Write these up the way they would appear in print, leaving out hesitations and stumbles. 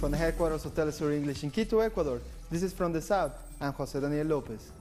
From the headquarters of Telesur English in Quito, Ecuador, this is From the South. I'm Jose Daniel Lopez.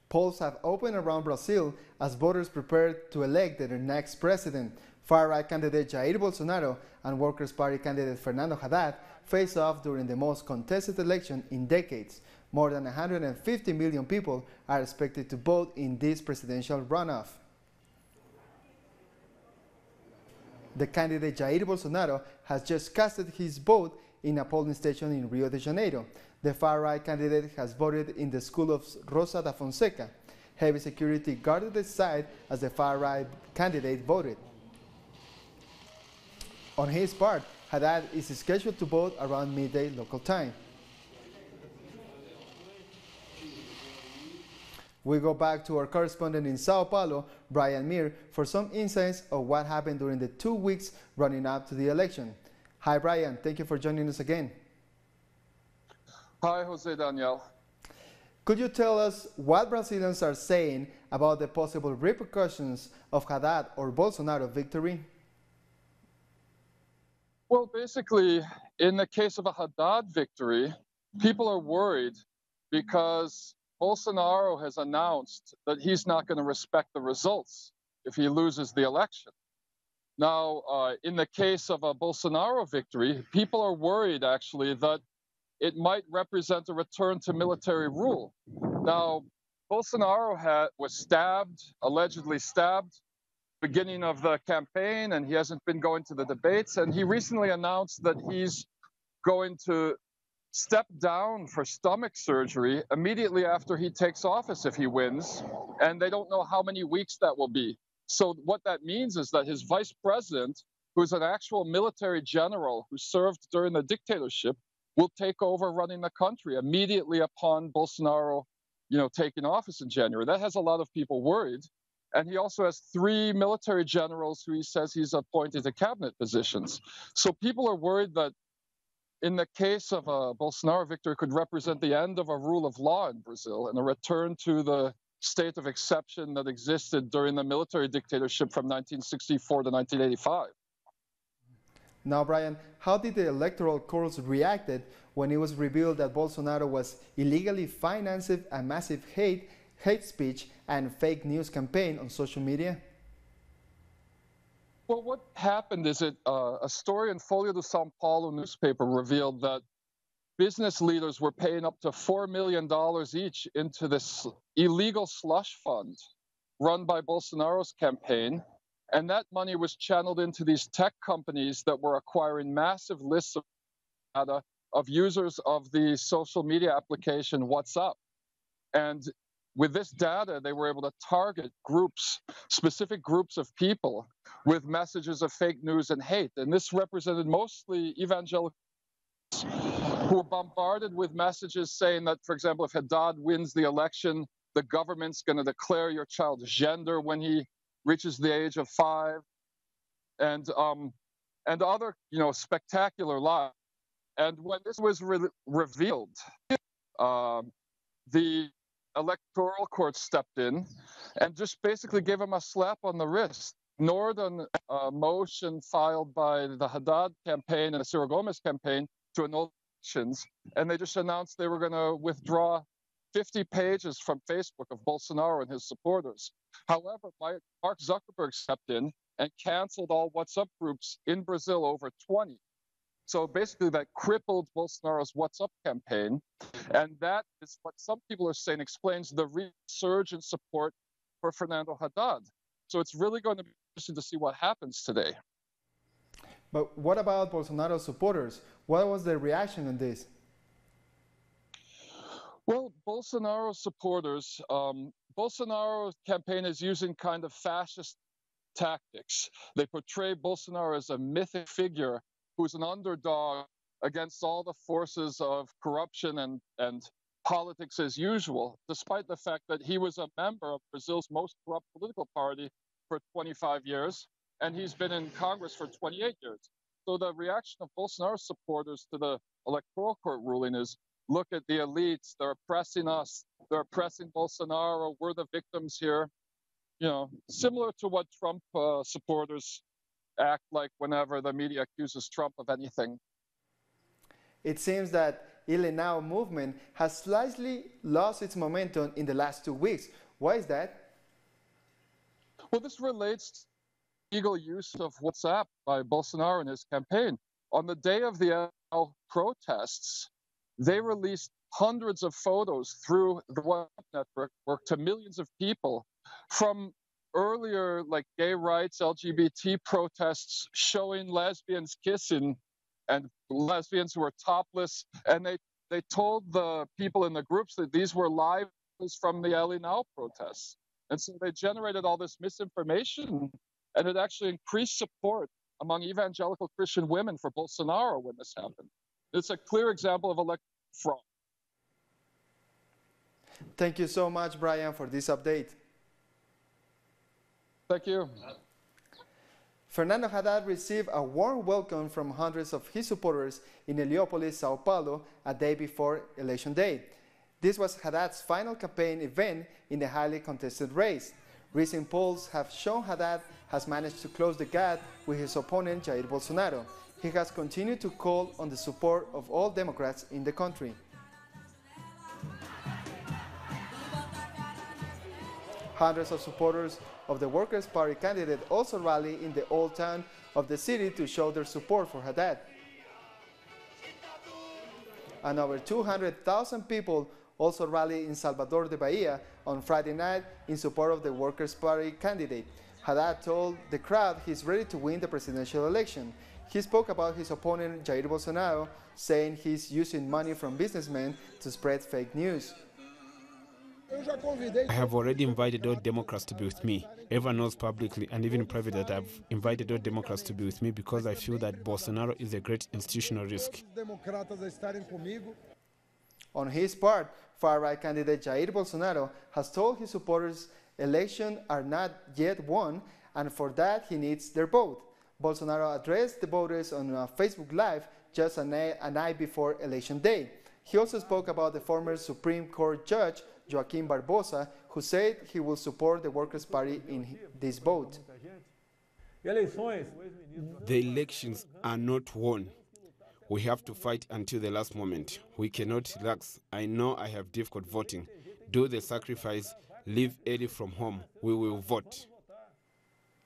Polls have opened around Brazil as voters prepare to elect their next president. Far-right candidate Jair Bolsonaro and Workers' Party candidate Fernando Haddad face off during the most contested election in decades. More than 150 million people are expected to vote in this presidential runoff. The candidate Jair Bolsonaro has just casted his vote in a polling station in Rio de Janeiro. The far-right candidate has voted in the school of Rosa da Fonseca. Heavy security guarded the site as the far-right candidate voted. On his part, Haddad is scheduled to vote around midday local time. We go back to our correspondent in Sao Paulo, Brian Mir, for some insights of what happened during the 2 weeks running up to the election. Hi, Brian. Thank you for joining us again. Hi, Jose Daniel. Could you tell us what Brazilians are saying about the possible repercussions of Haddad or Bolsonaro victory? Well, basically, in the case of a Haddad victory, people are worried because Bolsonaro has announced that he's not going to respect the results if he loses the election. Now, in the case of a Bolsonaro victory, people are worried, actually, that it might represent a return to military rule. Now, Bolsonaro was stabbed, allegedly stabbed, beginning of the campaign, and he hasn't been going to the debates. And he recently announced that he's going to step down for stomach surgery immediately after he takes office if he wins. And they don't know how many weeks that will be. So what that means is that his vice president, who's an actual military general who served during the dictatorship, will take over running the country immediately upon Bolsonaro, taking office in January. That has a lot of people worried. And he also has 3 military generals who he says he's appointed to cabinet positions. So people are worried that in the case of a Bolsonaro victory could represent the end of a rule of law in Brazil and a return to the state of exception that existed during the military dictatorship from 1964 to 1985. Now, Brian, how did the electoral courts reacted when it was revealed that Bolsonaro was illegally financing a massive hate speech and fake news campaign on social media? Well, what happened is a story in Folha de São Paulo newspaper revealed that business leaders were paying up to $4 million each into this illegal slush fund run by Bolsonaro's campaign. And that money was channeled into these tech companies that were acquiring massive lists of data of users of the social media application WhatsApp. And with this data, they were able to target groups, specific groups of people with messages of fake news and hate. And this represented mostly evangelicals who were bombarded with messages saying that, for example, if Haddad wins the election, the government's going to declare your child's gender when he reaches the age of 5, and other, spectacular lies. And when this was revealed, the electoral court stepped in and just basically gave him a slap on the wrist, ignored a motion filed by the Haddad campaign and the Ciro Gomes campaign to annul elections, and they just announced they were going to withdraw 50 pages from Facebook of Bolsonaro and his supporters. However, Mark Zuckerberg stepped in and canceled all WhatsApp groups in Brazil, over 20. So basically that crippled Bolsonaro's WhatsApp campaign. And that is what some people are saying explains the resurgent support for Fernando Haddad. So it's really going to be interesting to see what happens today. But what about Bolsonaro's supporters? What was their reaction on this? Well, Bolsonaro supporters, Bolsonaro's campaign is using kind of fascist tactics. They portray Bolsonaro as a mythic figure who's an underdog against all the forces of corruption and politics as usual, despite the fact that he was a member of Brazil's most corrupt political party for 25 years, and he's been in Congress for 28 years. So the reaction of Bolsonaro supporters to the electoral court ruling is, look at the elites, they're oppressing us, they're oppressing Bolsonaro, we're the victims here. You know, similar to what Trump supporters act like whenever the media accuses Trump of anything. It seems that Ile Now movement has slightly lost its momentum in the last 2 weeks. Why is that? Well, this relates to illegal use of WhatsApp by Bolsonaro in his campaign. On the day of the protests, they released hundreds of photos through the WhatsApp network to millions of people from earlier, like gay rights, LGBT protests showing lesbians kissing and lesbians who were topless. And they told the people in the groups that these were live from the Ele Now protests. And so they generated all this misinformation, and it actually increased support among evangelical Christian women for Bolsonaro when this happened. It's a clear example of electoral fraud. Thank you so much, Brian, for this update. Thank you. Fernando Haddad received a warm welcome from hundreds of his supporters in Heliópolis, Sao Paulo, a day before Election Day. This was Haddad's final campaign event in the highly contested race. Recent polls have shown Haddad has managed to close the gap with his opponent Jair Bolsonaro. He has continued to call on the support of all Democrats in the country. Hundreds of supporters of the Workers' Party candidate also rally in the old town of the city to show their support for Haddad. And over 200,000 people also rallied in Salvador de Bahia on Friday night in support of the Workers' Party candidate. Haddad told the crowd he's ready to win the presidential election. He spoke about his opponent Jair Bolsonaro, saying he's using money from businessmen to spread fake news. I have already invited all Democrats to be with me. Everyone knows publicly and even in private that I've invited all Democrats to be with me because I feel that Bolsonaro is a great institutional risk. On his part, far-right candidate Jair Bolsonaro has told his supporters elections are not yet won, and for that he needs their vote. Bolsonaro addressed the voters on a Facebook Live just a night before Election Day. He also spoke about the former Supreme Court Judge Joaquim Barbosa, who said he will support the Workers' Party in this vote. The elections are not won. We have to fight until the last moment. We cannot relax. I know I have difficult voting. Do the sacrifice, leave early from home. We will vote.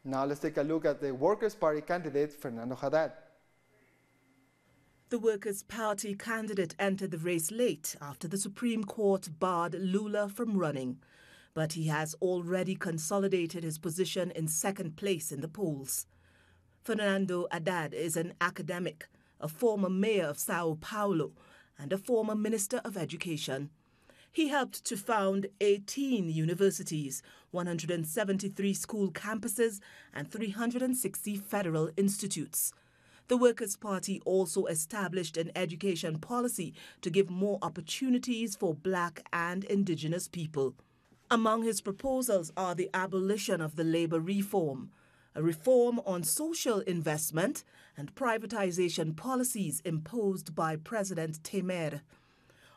Now let's take a look at the Workers' Party candidate, Fernando Haddad. The Workers' Party candidate entered the race late after the Supreme Court barred Lula from running. But he has already consolidated his position in second place in the polls. Fernando Haddad is an academic, a former mayor of Sao Paulo, and a former minister of education. He helped to found 18 universities, 173 school campuses, and 360 federal institutes. The Workers' Party also established an education policy to give more opportunities for black and indigenous people. Among his proposals are the abolition of the labor reform, a reform on social investment, and privatization policies imposed by President Temer.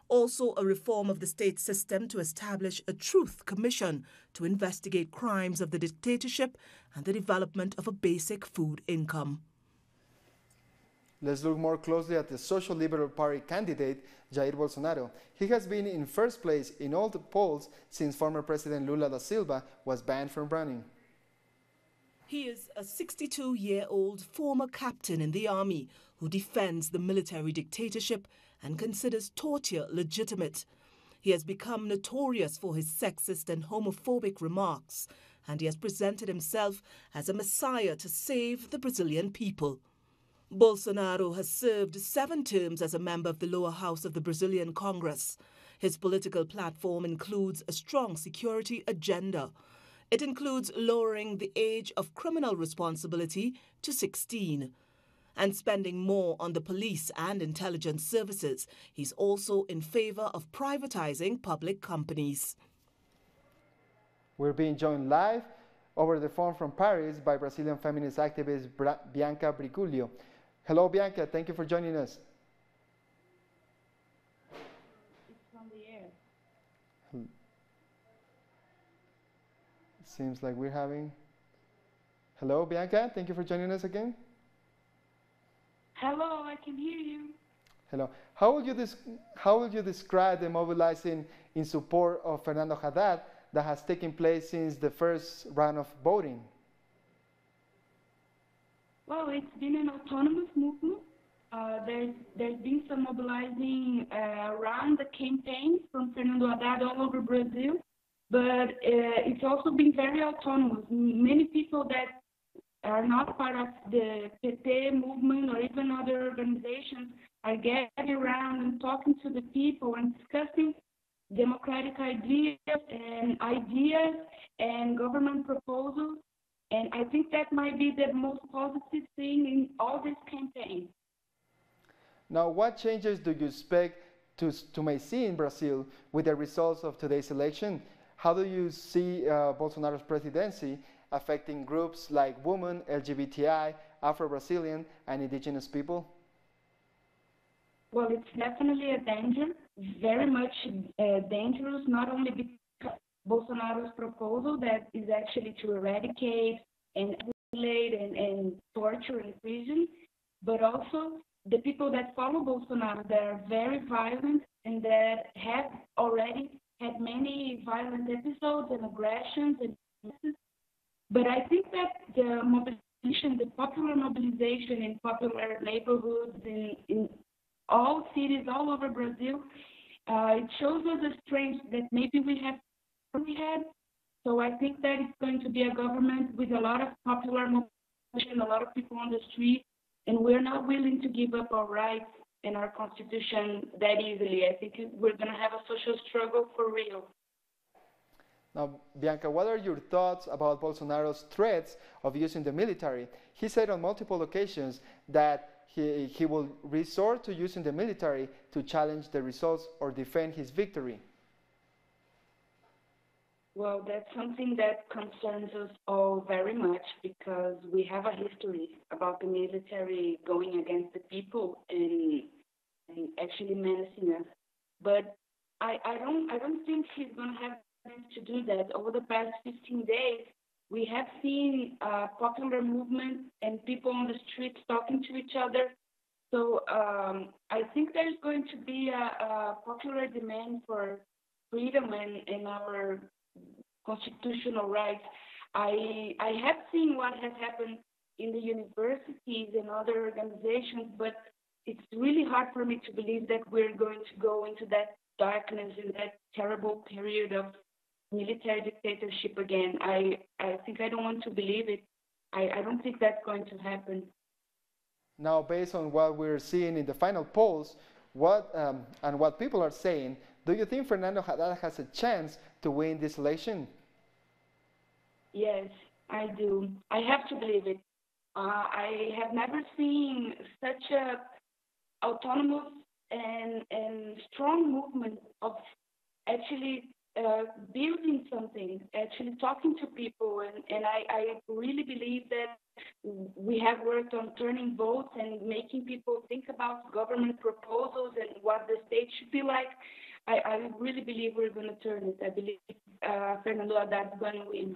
Also, a reform of the state system to establish a truth commission to investigate crimes of the dictatorship and the development of a basic food income. Let's look more closely at the Social Liberal Party candidate, Jair Bolsonaro. He has been in first place in all the polls since former President Lula da Silva was banned from running. He is a 62-year-old former captain in the army who defends the military dictatorship and considers torture legitimate. He has become notorious for his sexist and homophobic remarks, and he has presented himself as a messiah to save the Brazilian people. Bolsonaro has served 7 terms as a member of the lower house of the Brazilian Congress. His political platform includes a strong security agenda. It includes lowering the age of criminal responsibility to 16. and spending more on the police and intelligence services. He's also in favor of privatizing public companies. We're being joined live over the phone from Paris by Brazilian feminist activist Bianca Brigulio. Hello, Bianca. Thank you for joining us. It's on the air. It seems like we're having... Hello, Bianca. Thank you for joining us again. Hello, I can hear you. Hello. How would you describe the mobilizing in support of Fernando Haddad that has taken place since the first round of voting? Well, it's been an autonomous movement. There's been some mobilizing around the campaign from Fernando Haddad all over Brazil, but it's also been very autonomous. Many people that are not part of the PT movement or even other organizations are getting around and talking to the people and discussing democratic ideas and government proposals. And I think that might be the most positive thing in all this campaign. Now, what changes do you expect to may see in Brazil with the results of today's election? How do you see Bolsonaro's presidency affecting groups like women, LGBTI, Afro-Brazilian, and indigenous people? Well, it's definitely a danger, very much dangerous, not only because Bolsonaro's proposal that is actually to eradicate and isolate and torture and prison, but also the people that follow Bolsonaro that are very violent and that have already had many violent episodes and aggressions. But I think that the mobilization, the popular mobilization in popular neighborhoods in all cities all over Brazil, it shows us a strength that maybe we had. So I think that it's going to be a government with a lot of popular mobilization, a lot of people on the street, and we're not willing to give up our rights and our constitution that easily. I think we're going to have a social struggle for real. Now, Bianca, what are your thoughts about Bolsonaro's threats of using the military? He said on multiple occasions that he will resort to using the military to challenge the results or defend his victory. Well, that's something that concerns us all very much because we have a history about the military going against the people and actually menacing us. But I don't think he's going to have to do that. Over the past 15 days, we have seen popular movement and people on the streets talking to each other. So I think there's going to be a popular demand for freedom and our constitutional rights. I have seen what has happened in the universities and other organizations, but it's really hard for me to believe that we're going to go into that darkness and that terrible period of military dictatorship again. I think I don't want to believe it. I don't think that's going to happen. Now, based on what we're seeing in the final polls, and what people are saying, do you think Fernando Haddad has a chance to win this election? Yes, I do. I have to believe it. I have never seen such a autonomous and strong movement of actually building something, actually talking to people. And I really believe that we have worked on turning votes and making people think about government proposals and what the state should be like. I really believe we're going to turn it. I believe Fernando Haddad is going to win.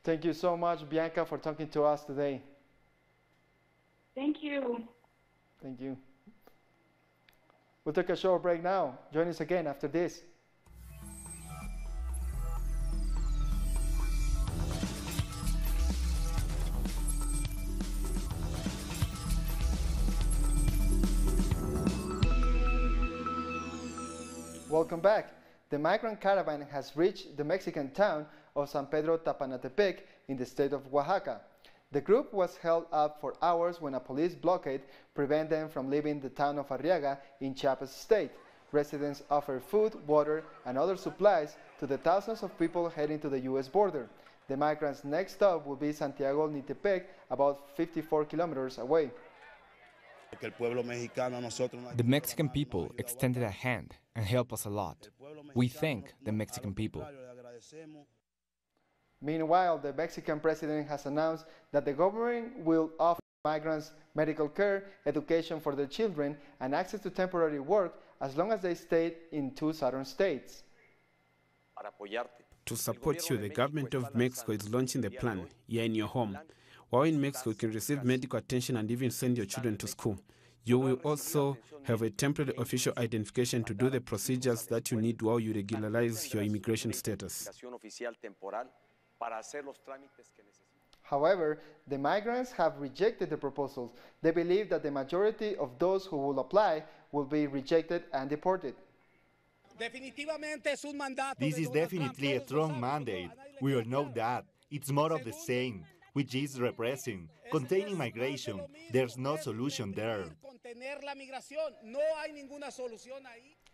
Thank you so much, Bianca, for talking to us today. Thank you. Thank you. We'll take a short break now. Join us again after this. Welcome back. The migrant caravan has reached the Mexican town of San Pedro Tapanatepec in the state of Oaxaca. The group was held up for hours when a police blockade prevented them from leaving the town of Arriaga in Chiapas state. Residents offered food, water, and other supplies to the thousands of people heading to the U.S. border. The migrants' next stop will be Santiago Nitepec, about 54 kilometers away. The Mexican people extended a hand and helped us a lot. We thank the Mexican people. Meanwhile, the Mexican president has announced that the government will offer migrants medical care, education for their children, and access to temporary work as long as they stay in 2 southern states. To support you, the government of Mexico is launching the plan, You're in Your Home. While in Mexico, you can receive medical attention and even send your children to school. You will also have a temporary official identification to do the procedures that you need while you regularize your immigration status. However, the migrants have rejected the proposals. They believe that the majority of those who will apply will be rejected and deported. This is definitely a strong mandate. We all know that. It's more of the same, which is repressing, containing migration. There's no solution there.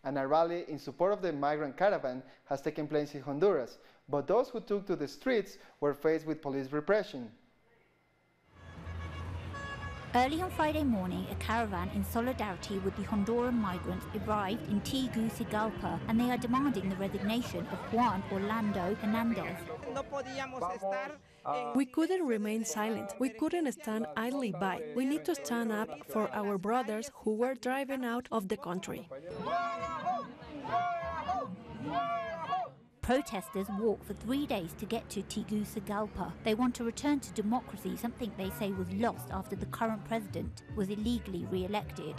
And a rally in support of the migrant caravan has taken place in Honduras, but those who took to the streets were faced with police repression. Early on Friday morning, a caravan in solidarity with the Honduran migrants arrived in Tegucigalpa, and they are demanding the resignation of Juan Orlando Hernandez. We couldn't remain silent. We couldn't stand idly by. We need to stand up for our brothers who were driven out of the country. Protesters walked for 3 days to get to Tegucigalpa. They want to return to democracy, something they say was lost after the current president was illegally re-elected.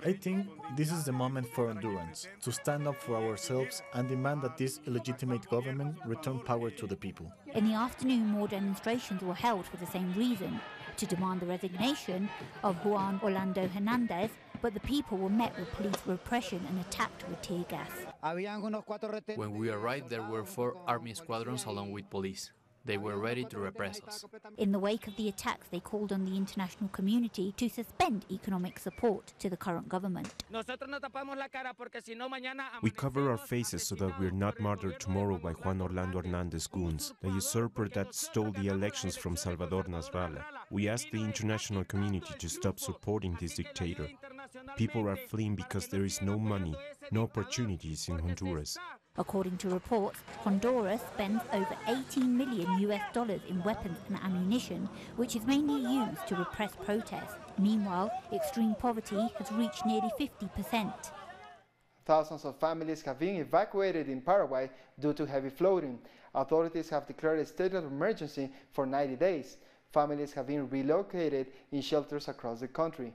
I think this is the moment for Hondurans to stand up for ourselves and demand that this illegitimate government return power to the people. In the afternoon, more demonstrations were held for the same reason, to demand the resignation of Juan Orlando Hernandez, but the people were met with police repression and attacked with tear gas. When we arrived, there were 4 army squadrons along with police. They were ready to repress us. In the wake of the attacks, they called on the international community to suspend economic support to the current government. We cover our faces so that we're not murdered tomorrow by Juan Orlando Hernandez goons, the usurper that stole the elections from Salvador Nasralla. We ask the international community to stop supporting this dictator. People are fleeing because there is no money, no opportunities in Honduras. According to reports, Honduras spends over $18 million in weapons and ammunition, which is mainly used to repress protests. Meanwhile, extreme poverty has reached nearly 50%. Thousands of families have been evacuated in Paraguay due to heavy flooding. Authorities have declared a state of emergency for 90 days. Families have been relocated in shelters across the country.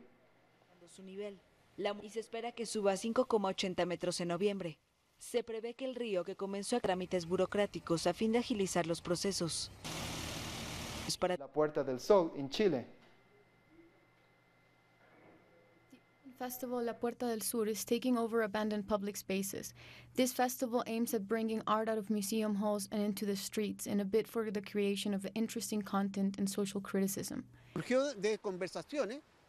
Y se espera que suba 5,80 metros en noviembre. Se prevé que el río que comenzó a trámites burocráticos a fin de agilizar los procesos. La Puerta del Sol in Chile. Festival La Puerta del Sur is taking over abandoned public spaces. This festival aims at bringing art out of museum halls and into the streets in a bid for the creation of interesting content and social criticism.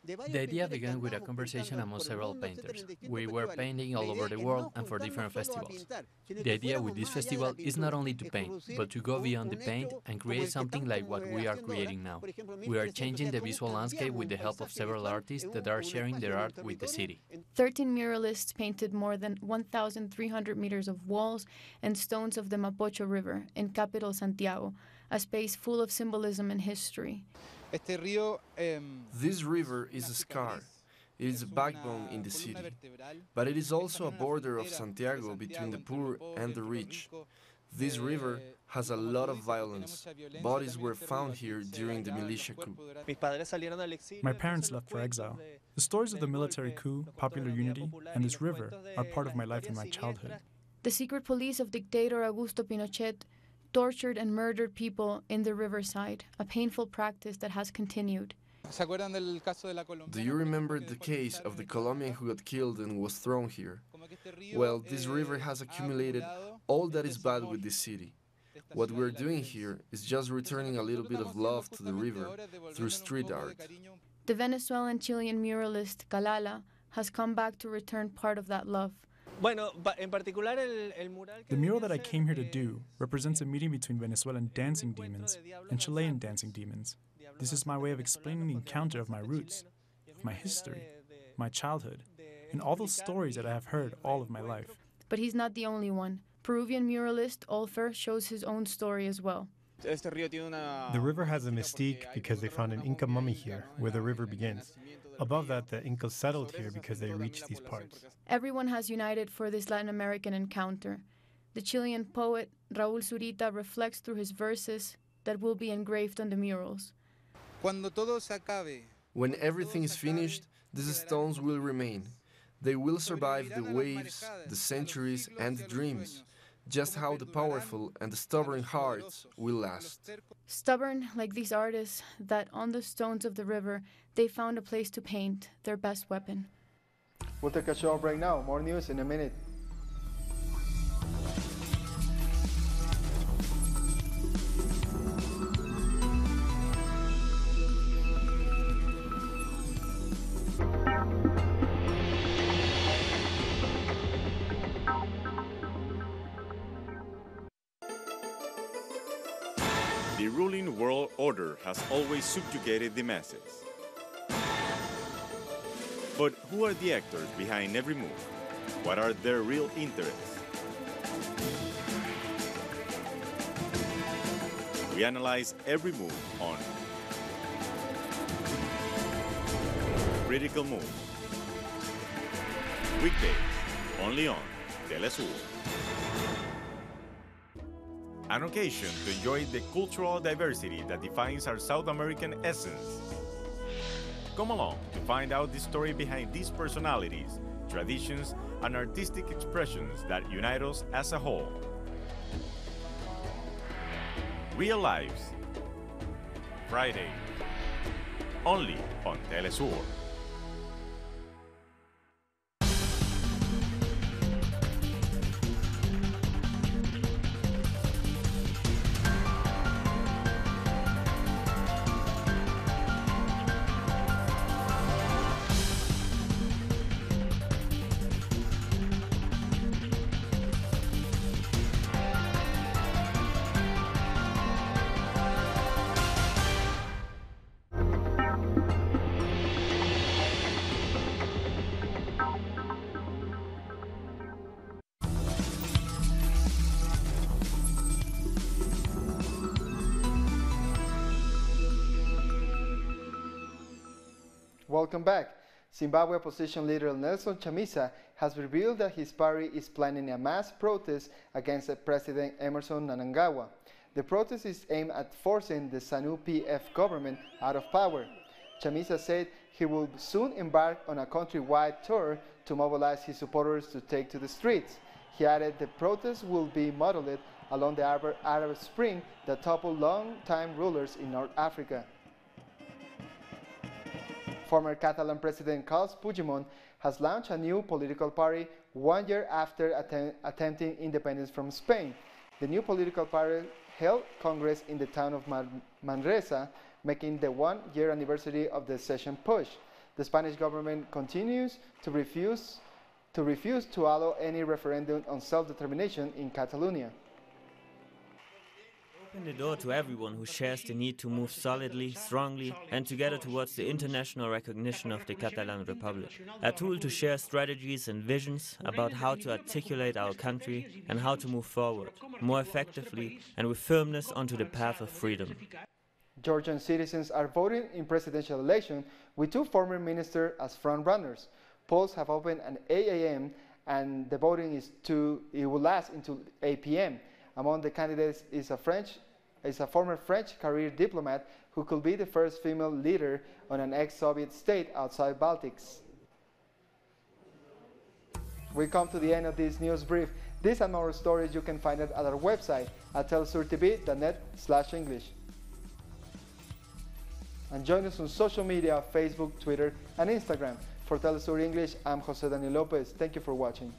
The idea began with a conversation among several painters. We were painting all over the world and for different festivals. The idea with this festival is not only to paint, but to go beyond the paint and create something like what we are creating now. We are changing the visual landscape with the help of several artists that are sharing their art with the city. 13 muralists painted more than 1,300 meters of walls and stones of the Mapocho River in capital Santiago, a space full of symbolism and history. This river is a scar. It is a backbone in the city, but it is also a border of Santiago between the poor and the rich. This river has a lot of violence. Bodies were found here during the militia coup. My parents left for exile. The stories of the military coup, popular unity, and this river are part of my life and my childhood. The secret police of dictator Augusto Pinochet tortured and murdered people in the riverside, a painful practice that has continued. Do you remember the case of the Colombian who got killed and was thrown here? Well, this river has accumulated all that is bad with this city. What we're doing here is just returning a little bit of love to the river through street art. The Venezuelan-Chilean muralist Galala has come back to return part of that love. The mural that I came here to do represents a meeting between Venezuelan dancing demons and Chilean dancing demons. This is my way of explaining the encounter of my roots, of my history, my childhood, and all those stories that I have heard all of my life. But he's not the only one. Peruvian muralist Olfer shows his own story as well. The river has a mystique because they found an Inca mummy here, where the river begins. Above that, the Incas settled here because they reached these parts. Everyone has united for this Latin American encounter. The Chilean poet Raúl Zurita reflects through his verses that will be engraved on the murals. When everything is finished, these stones will remain. They will survive the waves, the centuries, and the dreams, just how the powerful and the stubborn hearts will last. Stubborn like these artists that on the stones of the river they found a place to paint their best weapon. We'll take a short break now. More news in a minute. The ruling world order has always subjugated the masses. But who are the actors behind every move? What are their real interests? We analyze every move on Critical Move. Weekdays, only on Telesur. An occasion to enjoy the cultural diversity that defines our South American essence. Come along to find out the story behind these personalities, traditions, and artistic expressions that unite us as a whole. Real Lives, Friday, only on Telesur. Welcome back. Zimbabwe opposition leader Nelson Chamisa has revealed that his party is planning a mass protest against President Emerson Mnangagwa. The protest is aimed at forcing the ZANU-PF government out of power. Chamisa said he will soon embark on a countrywide tour to mobilize his supporters to take to the streets. He added the protest will be modeled along the Arab Spring that toppled long-time rulers in North Africa. Former Catalan President Carles Puigdemont has launched a new political party 1 year after attempting independence from Spain. The new political party held Congress in the town of Manresa, making the 1 year anniversary of the secession push. The Spanish government continues to refuse to allow any referendum on self-determination in Catalonia. Open the door to everyone who shares the need to move solidly, strongly, and together towards the international recognition of the Catalan Republic. A tool to share strategies and visions about how to articulate our country and how to move forward, more effectively and with firmness onto the path of freedom. Georgian citizens are voting in presidential election with two former ministers as front-runners. Polls have opened at 8 a.m. and the voting will last until 8 p.m. Among the candidates is a former French career diplomat who could be the first female leader on an ex-Soviet state outside Baltics. We come to the end of this news brief. This and more stories you can find at our website at telesurtv.net/English. And join us on social media, Facebook, Twitter, and Instagram. For Telesur English, I'm Jose Daniel Lopez. Thank you for watching.